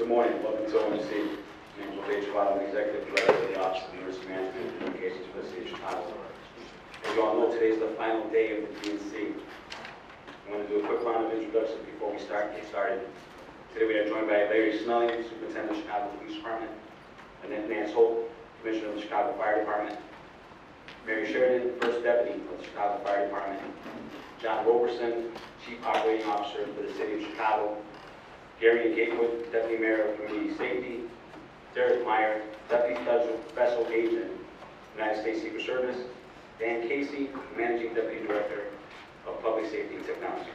Good morning. Welcome to DNC. My name is DNC. I'm the Executive Director of the Office of Emergency Management and Communications for the City of Chicago. As you all know, today is the final day of the DNC. I'm going to do a quick round of introductions before we get started. Today we are joined by Larry Snelling, Superintendent of the Chicago Police Department, Annette Nance Holt, Commissioner of the Chicago Fire Department, Mary Sheridan, First Deputy of the Chicago Fire Department, John Roberson, Chief Operating Officer for the City of Chicago, Gary Gatewood, Deputy Mayor of Community Safety, Derek Meyer, Deputy Special Agent, United States Secret Service, Dan Casey, Managing Deputy Director of Public Safety and Technology.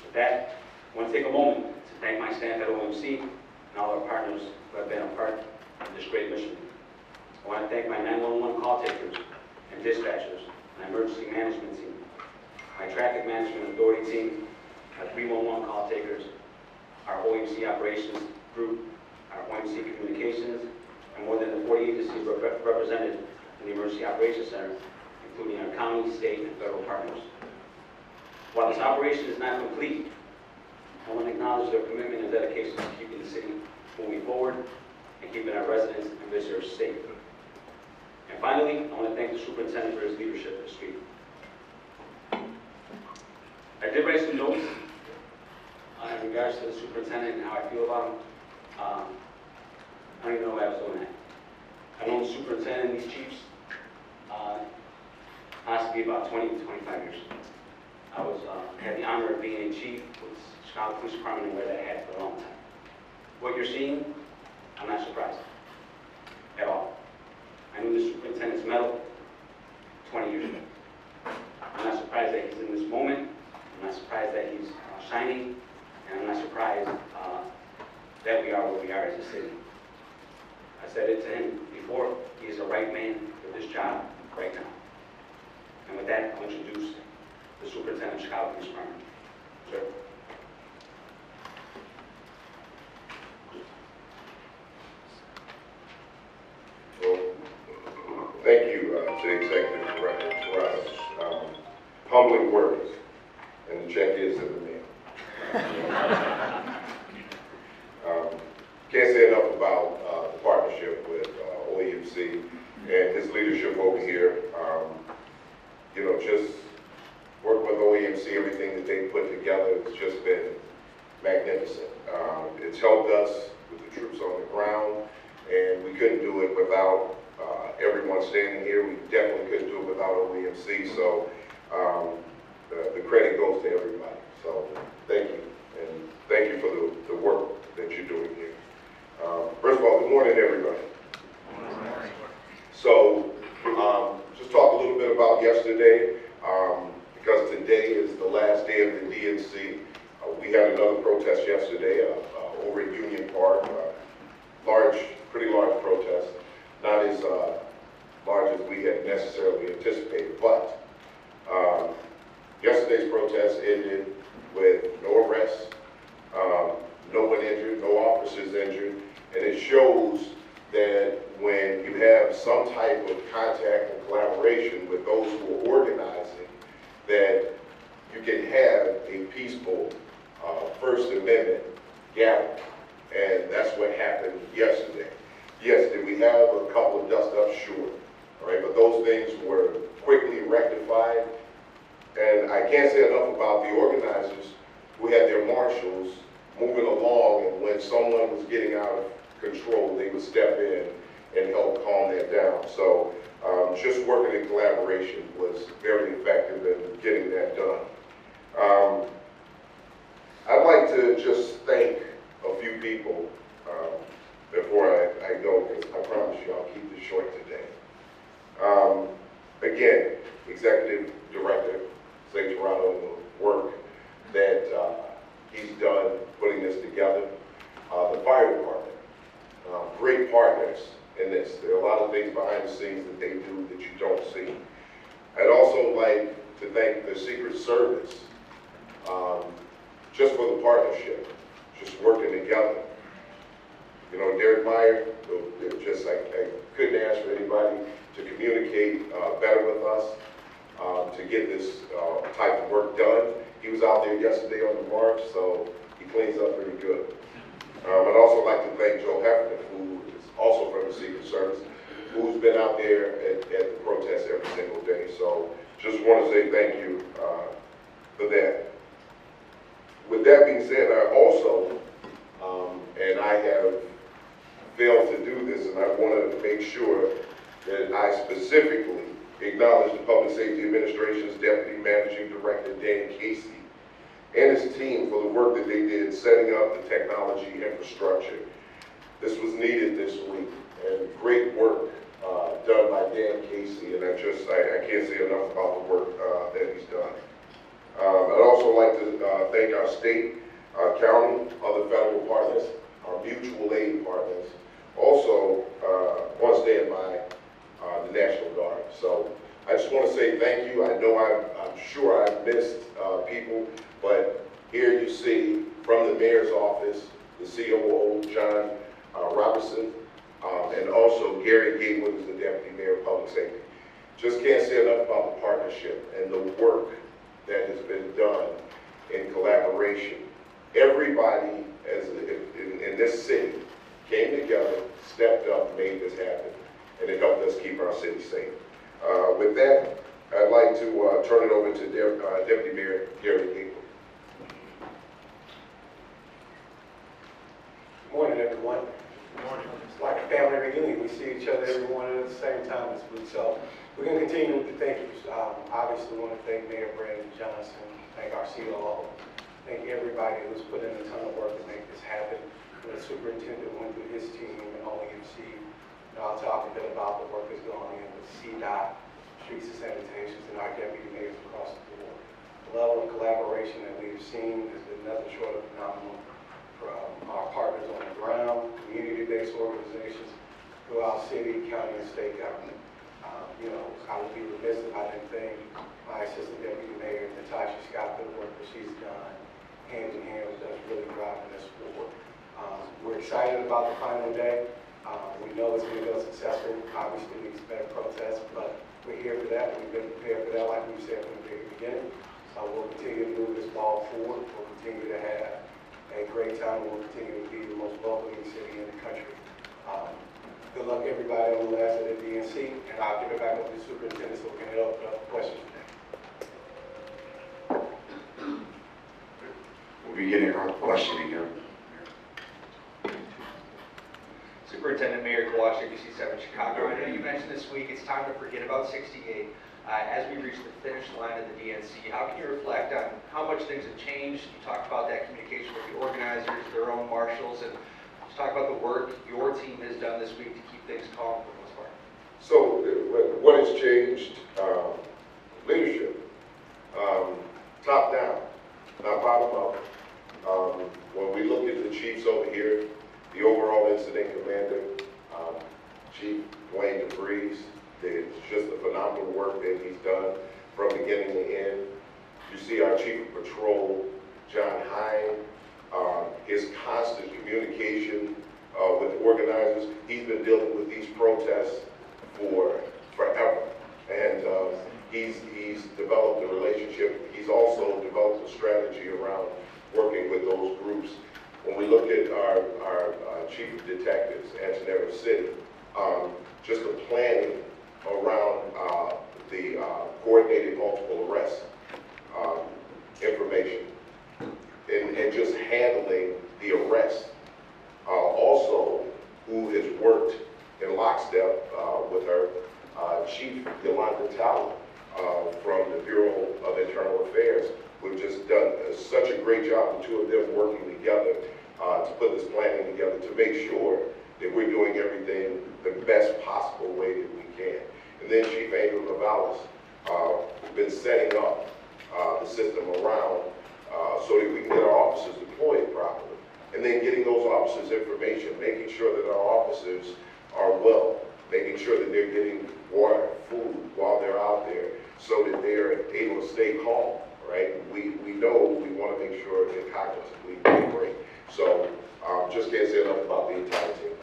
With that, I want to take a moment to thank my staff at OMC and all our partners who have been a part of this great mission. I want to thank my 911 call takers and dispatchers, my emergency management team, my traffic management authority team, my 311 call takers, our OMC operations group, our OMC communications, and more than the 40 agencies represented in the Emergency Operations Center, including our county, state, and federal partners. While this operation is not complete, I want to acknowledge their commitment and dedication to keeping the city moving forward and keeping our residents and visitors safe. And finally, I want to thank the superintendent for his leadership this week. I did write some notes in regards to the superintendent and how I feel about him. I don't even know why I was doing that. I've known the superintendent and these chiefs possibly about 20 to 25 years. I had the honor of being a chief with the Chicago Police Department and wear that hat for a long time. What you're seeing, I'm not surprised at all. I knew the superintendent's medal 20 years ago. I'm not surprised that he's in this moment. I'm not surprised that he's shining. And I'm not surprised that we are where we are as a city. I said it to him before, he is the right man for this job right now. And with that, I'll introduce the Superintendent of Chicago Police Department. Sir. Well, thank you to the Executive Director. Humbling words, and the check is in the mail. Can't say enough about the partnership with OEMC and his leadership over here. Just working with OEMC, everything that they put together has just been magnificent. It's helped us with the troops on the ground, and we couldn't do it without everyone standing here. We definitely couldn't do it without OEMC, so the credit goes to everybody. So thank you, and thank you for the work that you're doing here. First of all, good morning, everybody. So just talk a little bit about yesterday, because today is the last day of the DNC. We had another protest yesterday over at Union Park, pretty large protest, not as large as we had necessarily anticipated, but yesterday's protest ended with no arrests, no one injured, no officers injured, and it shows that when you have some type of contact and collaboration with those who are organizing, that you can have a peaceful First Amendment gathering, and that's what happened yesterday. Yes, did we have a couple of dust-ups? Sure, all right, but those things were quickly rectified, and I can't say enough about the organizers who had their marshals moving along, and when someone was getting out of control, they would step in and help calm that down. So just working in collaboration was very effective in getting that done. I'd like to just thank a few people before I go, because I promise you I'll keep this short today. Again, Executive Director Zay Toronto, and the work that he's done putting this together. The fire department, great partners in this. There are a lot of things behind the scenes that they do that you don't see. I'd also like to thank the Secret Service just for the partnership, just working together. Derek Meyer, I couldn't ask for anybody to communicate better with us, to get this type of work done. He was out there yesterday on the march, so he cleans up pretty good. I'd also like to out there at the protest every single day. So just want to say thank you for that. With that being said, I also, and I have failed to do this, and I want to make sure that I specifically acknowledge the Public Safety Administration's Deputy Managing Director, Dan Casey, and his team for the work that they did setting up the technology infrastructure. This was needed this week, and great work done by Dan Casey, and I can't say enough about the work that he's done. I'd also like to thank our state, our county, other federal partners, our mutual aid partners, also on standby, the National Guard. So I just want to say thank you. I know I'm sure I've missed people, but here you see from the mayor's office, the COO, John Robertson, and also Gary Gatewood, who's the Deputy Mayor of Public Safety. Just can't say enough about the partnership and the work that has been done in collaboration. Everybody in this city came together, stepped up, made this happen, and it helped us keep our city safe. With that, I'd like to turn it over to Deputy Mayor Gary Gatewood. Good morning, everyone. Good morning. It's like a family reunion. We see each other every morning at the same time this week. So we're going to continue with the thank yous. Obviously, we want to thank Mayor Brandon Johnson, thank our COO, thank everybody who's put in a ton of work to make this happen. The superintendent went through his team and OEMC. I'll talk a bit about the work that's going in with CDOT, Streets and Sanitations, and our deputy mayors across the board. The level of collaboration that we've seen has been nothing short of phenomenal from our partners on the ground, community-based organizations throughout city, county, and state government. I would be remiss if I didn't thank my assistant deputy mayor, Natasha Scott, for the work that she's done hand in hand with us, really driving this forward. We're excited about the final day. We know it's going to go successful. Obviously, we expect protests, but we're here for that. We've been prepared for that, like we said from the very beginning. So we'll continue to move this ball forward. We'll continue to have a great time. We'll continue to be the most welcoming city in the country. Good luck, everybody, on the last of the DNC, and I'll give it back over to the superintendent so we can open up questions today. We'll be getting our questioning here. Superintendent Mayor Kowalczyk, UC7 Chicago. I know you mentioned this week it's time to forget about 68. As we reach the finish line of the DNC, how can you reflect on how much things have changed? You talked about that communication with the organizers, their own marshals, and just talk about the work your team has done this week to keep things calm for the most part. So what has changed? Leadership. Top down, not bottom up. When we look at the chiefs over here, the overall incident commander, Chief Dwayne DeVries, did just the phenomenal work that he's done from beginning to end. You see our Chief of Patrol, John Hine, his constant communication with organizers. He's been dealing with these protests for forever, and he's developed a relationship. He's also developed a strategy around working with those groups. When we look at our Chief of Detectives, Antonero City, just the planning around the coordinated multiple arrests information and just handling the arrest. Also, who has worked in lockstep with her, Chief Yolanda Talla from the Bureau of Internal Affairs, who've just done such a great job, the two of them working together to put this planning together to make sure that we're doing everything the best possible way that we can. And then Chief Angel Navalis, who's been setting up the system around so that we can get our officers deployed properly. And then getting those officers information, making sure that our officers are well, making sure that they're getting water, food while they're out there so that they're able to stay calm, right? We know we want to make sure they're cognitively doing great. So just can't say enough about the entire team.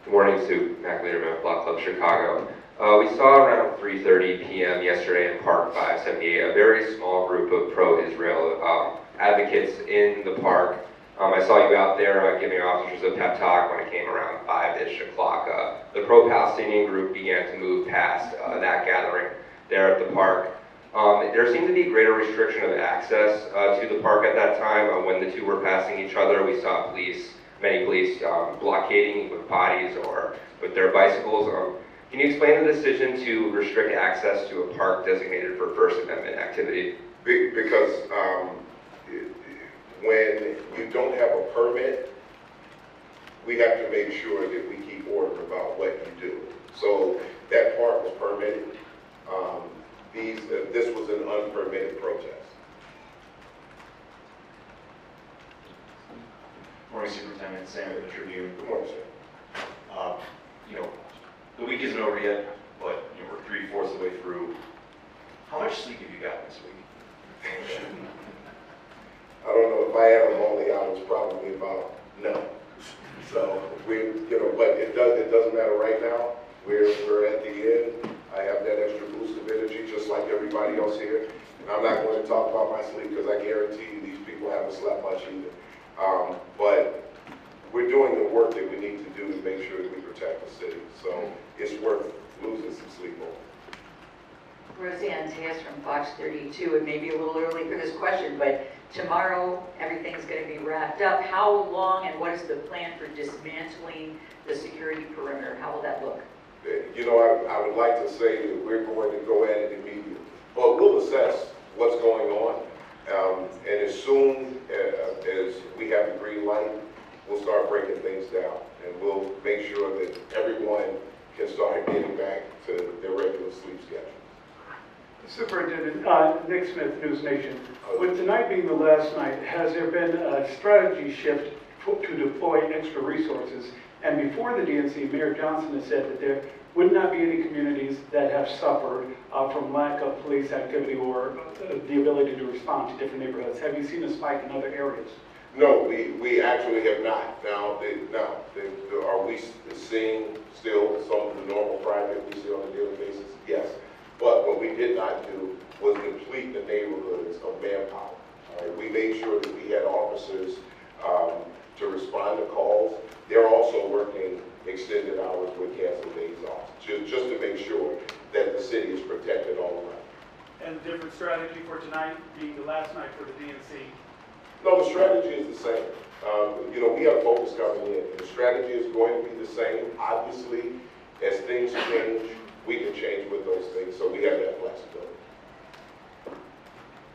Good morning, Sue. Mac Lederman, Block Club Chicago. We saw around 3:30 p.m. yesterday in Park 578 a very small group of pro-Israel advocates in the park I saw you out there giving officers a pep talk when it came around 5-ish o'clock. The pro-Palestinian group began to move past that gathering there at the park. There seemed to be greater restriction of access to the park at that time. When the two were passing each other, we saw many police blockading with bodies or with their bicycles. Can you explain the decision to restrict access to a park designated for First Amendment activity? Because when you don't have a permit, we have to make sure that we keep order about what you do. So that park was permitted. This was an unpermitted protest. Morning, Superintendent Sam with the Tribune. Good morning, sir. You know, the week isn't over yet, but you know, we're 3/4 of the way through. How much sleep have you got this week? I don't know if I had a lonely hours, probably about none. So but it doesn't matter right now. We're at the end. I have that extra boost of energy, just like everybody else here. And I'm not going to talk about my sleep because I guarantee you these people haven't slept much either. But we're doing the work that we need to do to make sure that we protect the city. So it's worth losing some sleep over. Roseanne Tejas from Fox 32. It may be a little early for this question, but tomorrow everything's going to be wrapped up. How long and what is the plan for dismantling the security perimeter? How will that look? You know, I would like to say that we're going to go at it immediately, but we'll assess what's going on. And as soon as we have the green light, we'll start breaking things down, and we'll make sure that everyone can start getting back to their regular sleep schedule. Superintendent, Nick Smith, News Nation. With tonight being the last night, has there been a strategy shift to deploy extra resources? And before the DNC, Mayor Johnson has said that there would not be any communities that have suffered from lack of police activity or the ability to respond to different neighborhoods. Have you seen a spike in other areas? No, we actually have not. Now, are we seeing still some of the normal crime that we see on a daily basis? Yes. But what we did not do was deplete the neighborhoods of manpower. We made sure that we had officers to respond to calls. They're also working extended hours with canceled days off, just to make sure that the city is protected all around. And a different strategy for tonight being the last night for the DNC? No, the strategy is the same. We have focus coming in. The strategy is going to be the same. Obviously, as things change, we can change with those things, so we have that flexibility.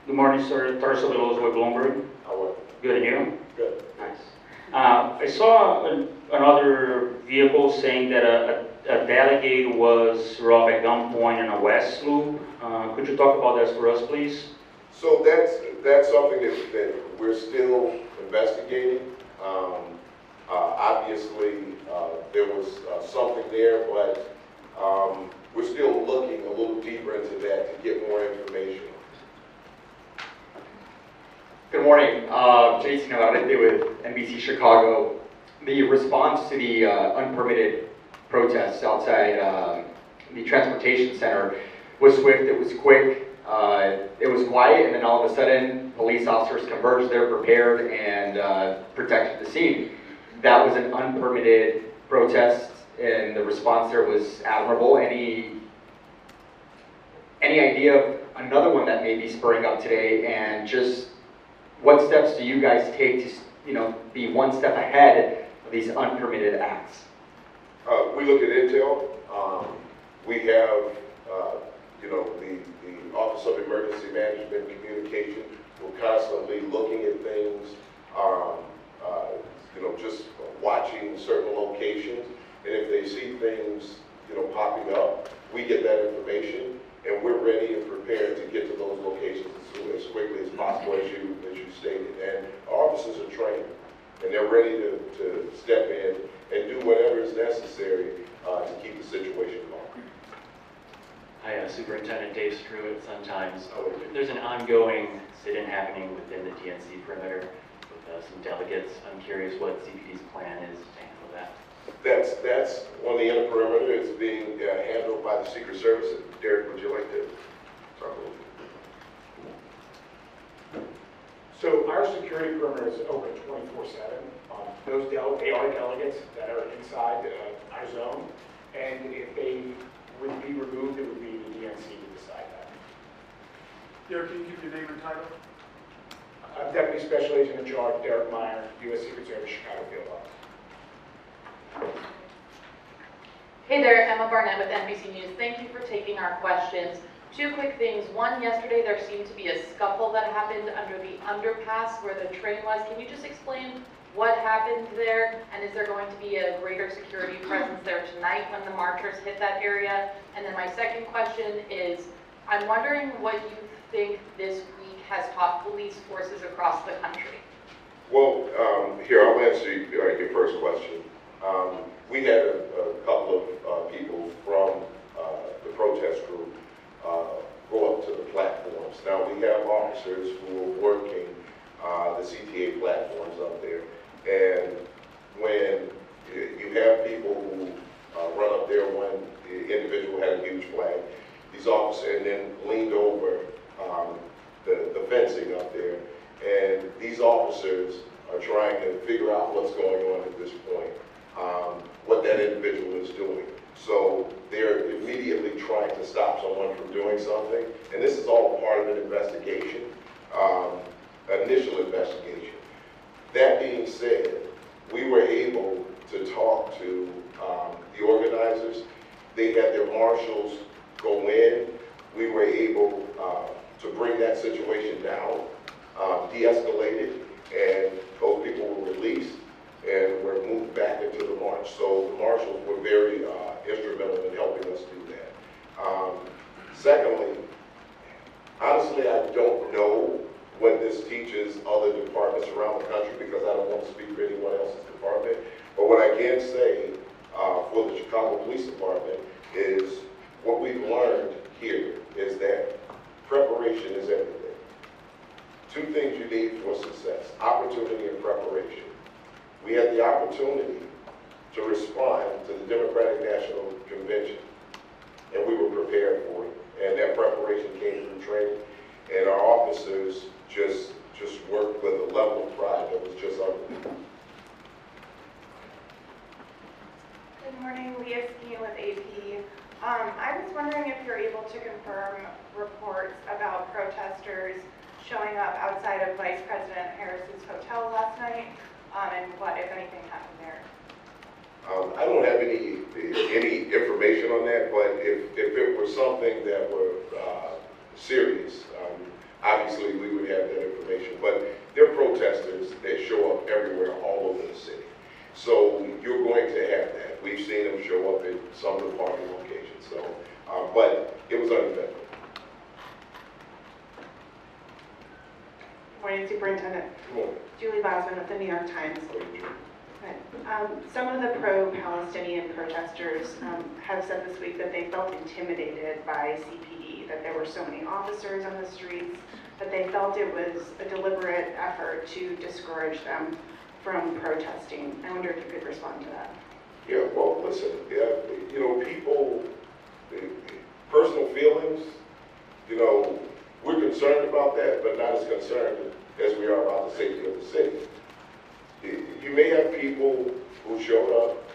Good morning, sir. Tarso Veloso with Bloomberg. How are you? Good, and you? Good. Nice. I saw another vehicle saying that a delegate was robbed at gunpoint in a West Loop. Could you talk about that for us, please? So that's something that we're still investigating. Obviously, there was something there, but we're still looking a little deeper into that to get more information. Good morning, Jason Navarrete with NBC Chicago. The response to the unpermitted protests outside the transportation center was swift, it was quick, it was quiet, and then all of a sudden police officers converged there prepared and protected the scene. That was an unpermitted protest, and the response there was admirable. Any idea of another one that may be spurring up today, and just what steps do you guys take to, be one step ahead of these unpermitted acts? We look at intel. We have, the Office of Emergency Management and Communication. We're constantly looking at things, just watching certain locations. And if they see things, popping up, we get that information, and we're ready and prepared to get to those locations as quickly as possible, as you stated. And our officers are trained, and they're ready to step in and do whatever is necessary to keep the situation calm. Hi, Superintendent Dave Struitt, Sun-Times. There's an ongoing sit-in happening within the DNC perimeter with some delegates. I'm curious what CPD's plan is to handle that. That's on the inner perimeter. It's being handled by the Secret Service. Derek, would you like to talk a little bit? So our security perimeter is open 24/7. They are delegates that are inside our zone, and if they would be removed, it would be the DNC to decide that. Derek, can you give your name and title? I'm Deputy Special Agent in Charge, Derek Meyer, U.S. Secret Service, Chicago Field Office. Hey there, Emma Barnett with NBC News. Thank you for taking our questions. Two quick things. One, yesterday there seemed to be a scuffle that happened under the underpass where the train was. Can you just explain what happened there? And is there going to be a greater security presence there tonight when the marchers hit that area? And then my second question is, I'm wondering what you think this week has taught police forces across the country. Well, here, I'll answer your first question. We had a couple of people from the protest group go up to the platforms. Now, we have officers who are working the CTA platforms up there. And when you have people who run up there, one individual had a huge flag, these officers and then leaned over the fencing up there. And these officers are trying to figure out what's going on at this point, what that individual is doing. So they're immediately trying to stop someone from doing something. And this is all part of an investigation, initial investigation. That being said, we were able to talk to the organizers. They had their marshals go in. We were able to bring that situation down, de-escalated, and those people were released and were moved back into the march. So the marshals were very instrumental in helping us do that. Secondly, honestly, I don't know what this teaches other departments around the country because I don't want to speak for anyone else's department. But what I can say for the Chicago Police Department is what we've learned here is that preparation is everything. Two things you need for success: opportunity and preparation. We had the opportunity to respond to the Democratic National Convention, and we were prepared for it. And that preparation came through training, and our officers just worked with a level of pride that was just unbelievable. Good morning, Leah Skeen with AP. I was wondering if you're able to confirm reports about protesters showing up outside of Vice President Harris's hotel last night, and what, if anything, happened there. I don't have any information on that, but if it were something that were serious, obviously we would have that information. But there are protesters that show up everywhere, all over the city. So you're going to have that. We've seen them show up at some of the party locations. So, but it was uneventful. Good morning, Superintendent. Good morning. Julie Bosman with the New York Times. Some of the pro-Palestinian protesters have said this week that they felt intimidated by CPD, that there were so many officers on the streets, that they felt it was a deliberate effort to discourage them from protesting. I wonder if you could respond to that. Yeah, well, listen, you know, people, personal feelings, you know, we're concerned about that, but not as concerned as we are about the safety of the city. You may have people who showed up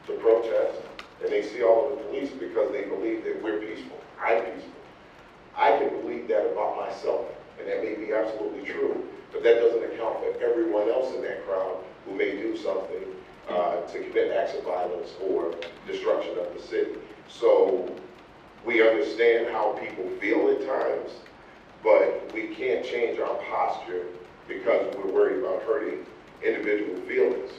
to protest and they see all of the police because they believe that we're peaceful. I'm peaceful. I can believe that about myself, and that may be absolutely true, but that doesn't account for everyone else in that crowd who may do something to commit acts of violence or destruction of the city. So we understand how people feel at times, but we can't change our posture because we're worried about hurting individual feelings.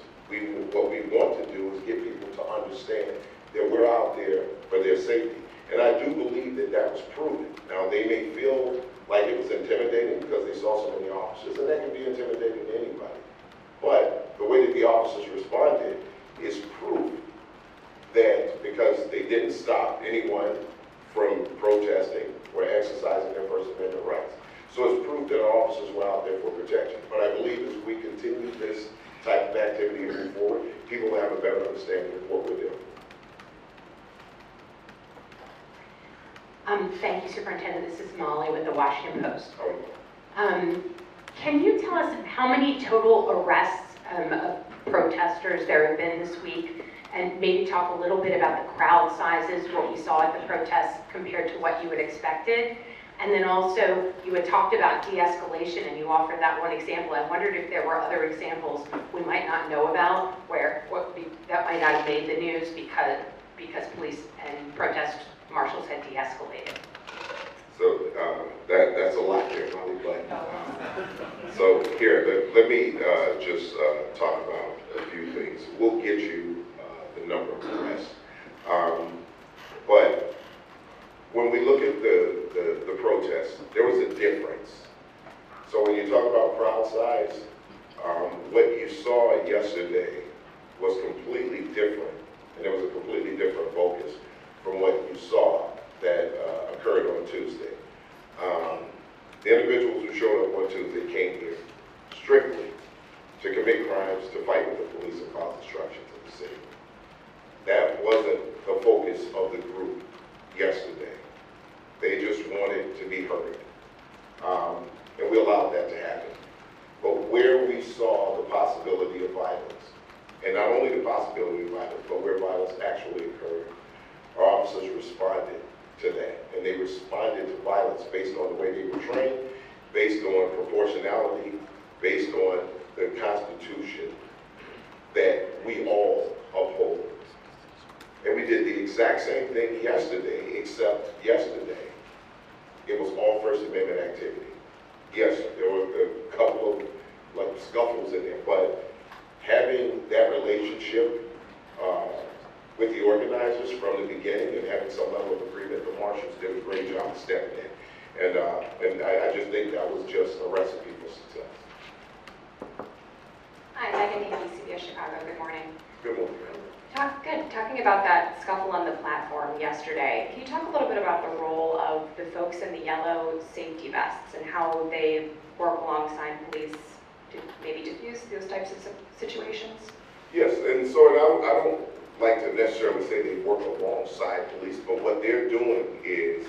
What we want to do is get people to understand that we're out there for their safety. And I do believe that that was proven. Now, they may feel like it was intimidating because they saw so many officers, and that can be intimidating to anybody. But the way that the officers responded is proof that because they didn't stop anyone from protesting or exercising their First Amendment rights. So it's proof that our officers were out there for protection. But I believe as we continue this type of activity and move forward, people will have a better understanding of what we're doing. Thank you, Superintendent. This is Molly with the Washington Post. How are you? Can you tell us how many total arrests of protesters protesters there have been this week, and maybe talk a little bit about the crowd sizes, what we saw at the protests compared to what you had expected. And then also, you had talked about de-escalation, and you offered that one example. I wondered if there were other examples we might not know about where that might not have made the news because police and protest marshals had de-escalated. So that's a lot there, Molly, but so here, let me just talk about a few things. We'll get you the number of arrests. But when we look at the protests, there was a difference. So when you talk about crowd size, what you saw yesterday was completely different, and there was a completely different focus from what you saw that occurred on Tuesday. The individuals who showed up on Tuesday came here strictly to commit crimes, to fight with the police and cause destruction to the city. That wasn't the focus of the group yesterday. They just wanted to be heard. And we allowed that to happen. But where we saw the possibility of violence, and not only the possibility of violence, but where violence actually occurred, our officers responded to that. And they responded to violence based on the way they were trained, based on proportionality, based on the Constitution that we all uphold. And we did the exact same thing yesterday, except yesterday, it was all First Amendment activity. Yes, there were a couple of scuffles in there, but having that relationship with the organizers from the beginning and having some level of agreement, the marshals did a great job of stepping in. And I just think that was just a recipe for success. Hi, Megan Hickey, CBS Chicago. Good morning. Good morning. Talking about that scuffle on the platform yesterday, can you talk a little bit about the role of the folks in the yellow safety vests and how they work alongside police to maybe diffuse those types of situations? Yes, and so I don't like to necessarily say they work alongside police, but what they're doing is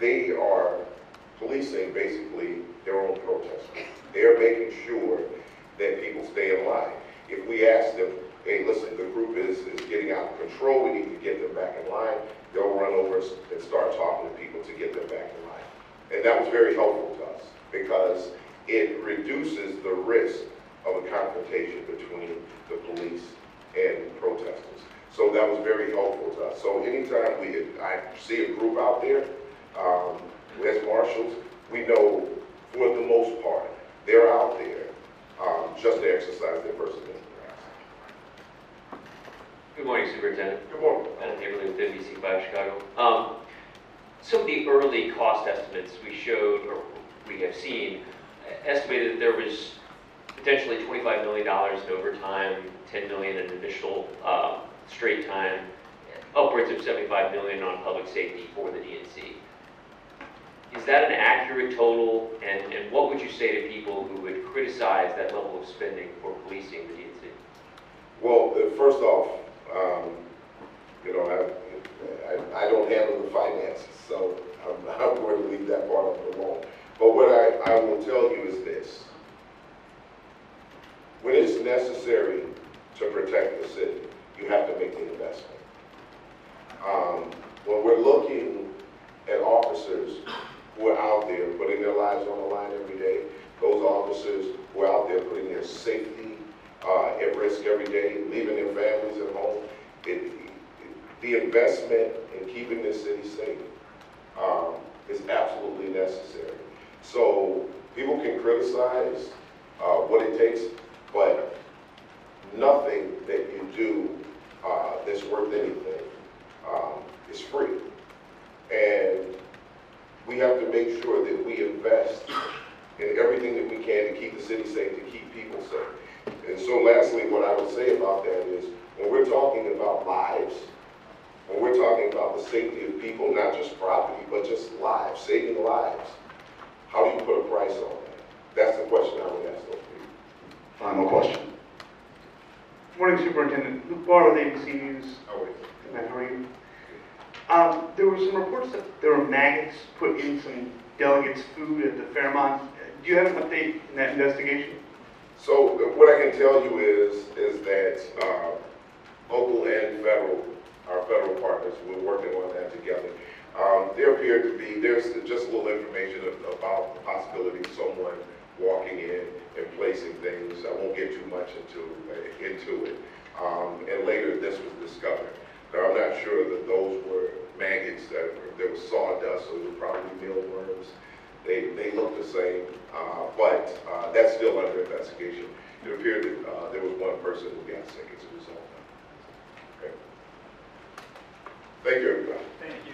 they are policing basically their own protesters. They're making sure that people stay in line. If we ask them, hey, listen, the group is getting out of control, we need to get them back in line, they'll run over and start talking to people to get them back in line. And that was very helpful to us because it reduces the risk of a confrontation between the police and protesters. So that was very helpful to us. So anytime I see a group out there, as marshals, we know for the most part, they're out there just to exercise their First Amendment rights. Good morning, Superintendent. Good morning. Adam Haverly with NBC5 Chicago. Some of the early cost estimates we showed, or we have seen, estimated that there was potentially $25 million in overtime, $10 million in initial straight time, upwards of $75 million on public safety for the DNC. Is that an accurate total, and what would you say to people who would criticize that level of spending for policing the DNC? Well, first off, I don't handle the finances, so I'm going to leave that part of it alone. But what I will tell you is this. When it's necessary to protect the city, you have to make the investment. When we're looking at officers who are out there putting their lives on the line every day, those officers who are out there putting their safety at risk every day, leaving their families at home, the investment in keeping this city safe is absolutely necessary. So people can criticize what it takes, but nothing that you do that's worth anything is free. And we have to make sure that we invest in everything that we can to keep the city safe, to keep people safe. And so lastly, what I would say about that is, when we're talking about lives, when we're talking about the safety of people, not just property, but just lives, saving lives, how do you put a price on that? That's the question I would ask those people. Final question. Morning, Superintendent. Luke Barr with ABC News. How are you? Good man, how are you? There were some reports that there were maggots put in some delegates' food at the Fairmont. Do you have an update in that investigation? So what I can tell you is that local and federal, our federal partners, we're working on that together. There appeared to be, there's just a little information about the possibility of someone walking in and placing things. I won't get too much into it. And later this was discovered. Now I'm not sure that those were maggots, there was sawdust, so they were probably mealworms. They look the same, but that's still under investigation. It appeared that there was one person who got sick as a result of it. Okay. Thank you, everybody. Thank you.